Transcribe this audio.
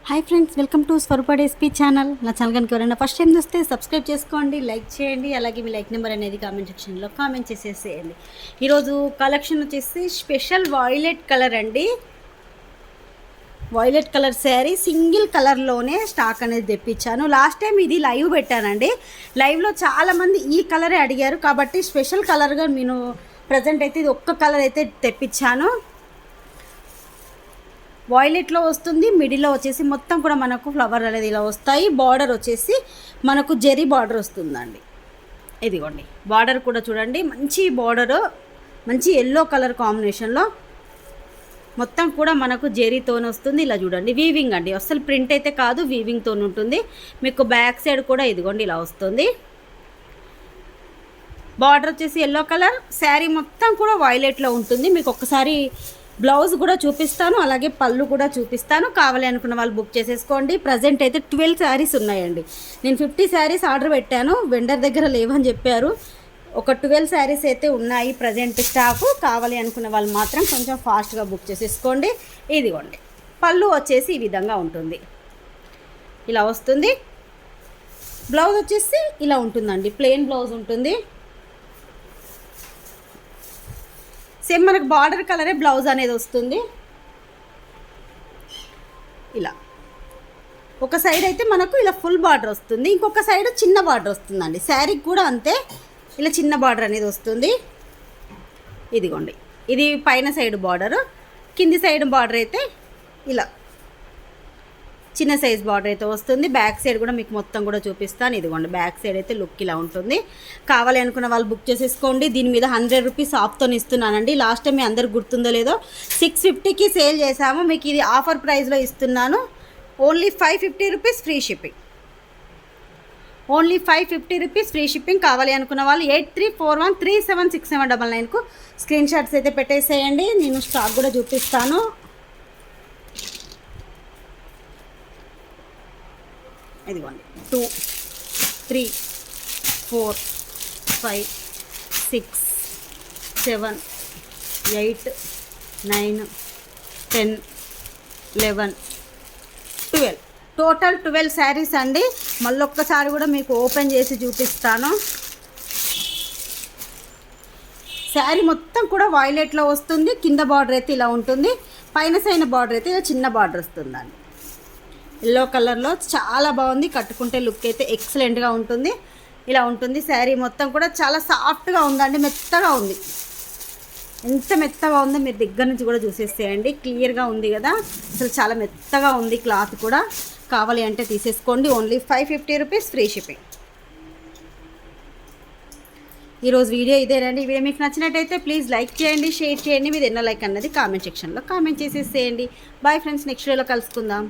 Hi friends, welcome to Swaroopa డేస్పీ channel. నా channel కనుక ఎవరైనా ఫస్ట్ టైం చూస్తే సబ్స్క్రైబ్ చేసుకోండి, లైక్ చేయండి. అలాగే మీ లైక్ నెంబర్ అనేది కామెంట్ సెక్షన్లో కామెంట్ చేసేసేయండి. ఈరోజు కలెక్షన్ వచ్చేసి స్పెషల్ వాయిలెట్ కలర్ అండి. వాయిలెట్ కలర్ శారీ సింగిల్ కలర్లోనే స్టాక్ అనేది తెప్పించాను. లాస్ట్ టైం ఇది లైవ్ పెట్టానండి. లైవ్లో చాలామంది ఈ కలరే అడిగారు కాబట్టి స్పెషల్ కలర్గా నేను ప్రజెంట్ అయితే ఇది ఒక్క కలర్ అయితే తెప్పించాను. వాయిలెట్లో వస్తుంది, మిడిల్లో వచ్చేసి మొత్తం కూడా మనకు ఫ్లవర్ అనేది ఇలా వస్తాయి. బార్డర్ వచ్చేసి మనకు జెరీ బార్డర్ వస్తుందండి. ఇదిగోండి బార్డర్ కూడా చూడండి, మంచి బార్డరు, మంచి ఎల్లో కలర్ కాంబినేషన్లో మొత్తం కూడా మనకు జెరీతోనే వస్తుంది. ఇలా చూడండి, వీవింగ్ అండి, అసలు ప్రింట్ అయితే కాదు, వీవింగ్తో ఉంటుంది. మీకు బ్యాక్ సైడ్ కూడా ఇదిగోండి ఇలా వస్తుంది. బార్డర్ వచ్చేసి ఎల్లో కలర్, శారీ మొత్తం కూడా వాయిలెట్లో ఉంటుంది. మీకు ఒక్కసారి బ్లౌజ్ కూడా చూపిస్తాను, అలాగే పళ్ళు కూడా చూపిస్తాను. కావాలి అనుకున్న వాళ్ళు బుక్ చేసేసుకోండి. ప్రజెంట్ అయితే 12 శారీస్ ఉన్నాయండి. నేను 50 శారీస్ ఆర్డర్ పెట్టాను, వెండర్ దగ్గర లేవని చెప్పారు. ఒక 12 శారీస్ అయితే ఉన్నాయి ప్రజెంట్ స్టాకు. కావాలి అనుకున్న వాళ్ళు మాత్రం కొంచెం ఫాస్ట్గా బుక్ చేసేసుకోండి. ఇదిగోండి పళ్ళు వచ్చేసి ఈ విధంగా ఉంటుంది, ఇలా వస్తుంది. బ్లౌజ్ వచ్చేసి ఇలా ఉంటుందండి, ప్లెయిన్ బ్లౌజ్ ఉంటుంది. సేమ్ మనకు బార్డర్ కలరే బ్లౌజ్ అనేది వస్తుంది. ఇలా ఒక సైడ్ అయితే మనకు ఇలా ఫుల్ బార్డర్ వస్తుంది, ఇంకొక సైడ్ చిన్న బార్డర్ వస్తుందండి. శారీకి కూడా అంతే, ఇలా చిన్న బార్డర్ అనేది వస్తుంది. ఇదిగోండి ఇది పైన సైడ్ బార్డర్, కింది సైడ్ బార్డర్ అయితే ఇలా చిన్న సైజ్ బార్డర్ అయితే వస్తుంది. బ్యాక్ సైడ్ కూడా మీకు మొత్తం కూడా చూపిస్తాను. ఇదిగోండి బ్యాక్ సైడ్ అయితే లుక్ ఇలా ఉంటుంది. కావాలి అనుకున్న వాళ్ళు బుక్ చేసేసుకోండి. దీని మీద 100 రూపీస్ ఆఫ్తో ఇస్తున్నానండి. లాస్ట్ టైం మీ అందరికి గుర్తుందో లేదో 650కి సేల్ చేసాము. మీకు ఇది ఆఫర్ ప్రైస్లో ఇస్తున్నాను. Only 550 rupees free shipping. Only 550 rupees free shipping. కావాలి అనుకున్న వాళ్ళు 8341376799కు స్క్రీన్ షాట్స్ అయితే పెట్టేసేయండి. నేను స్టాక్ కూడా చూపిస్తాను. ఇదిగోండి 2 3 4 5 6 7 8 9 10 11 12 టోటల్ 12 శారీస్ అండి. మళ్ళొక్కసారి కూడా మీకు ఓపెన్ చేసి చూపిస్తాను. శారీ మొత్తం కూడా వాయిలెట్లో వస్తుంది. కింద బార్డర్ అయితే ఇలా ఉంటుంది, పైన సైన బార్డర్ అయితే ఇలా చిన్న బార్డర్ వస్తుందండి. ఎల్లో కలర్లో చాలా బాగుంది. కట్టుకుంటే లుక్ అయితే ఎక్సలెంట్గా ఉంటుంది. ఇలా ఉంటుంది శారీ మొత్తం కూడా. చాలా సాఫ్ట్గా ఉందండి, మెత్తగా ఉంది. ఎంత మెత్తగా ఉందో మీరు దగ్గర నుంచి కూడా చూసేసేయండి. క్లియర్గా ఉంది కదా, అసలు చాలా మెత్తగా ఉంది. క్లాత్ కూడా కావాలి అంటే తీసేసుకోండి. Only 550 rupees free shipping. ఈరోజు వీడియో ఇదేనండి. ఈ వీడియో మీకు నచ్చినట్టయితే ప్లీజ్ లైక్ చేయండి, షేర్ చేయండి. మీరు ఎన్నో లైక్ అన్నది కామెంట్ సెక్షన్లో కామెంట్ చేసేసేయండి. బాయ్ ఫ్రెండ్స్, నెక్స్ట్ వీడియోలో కలుసుకుందాం.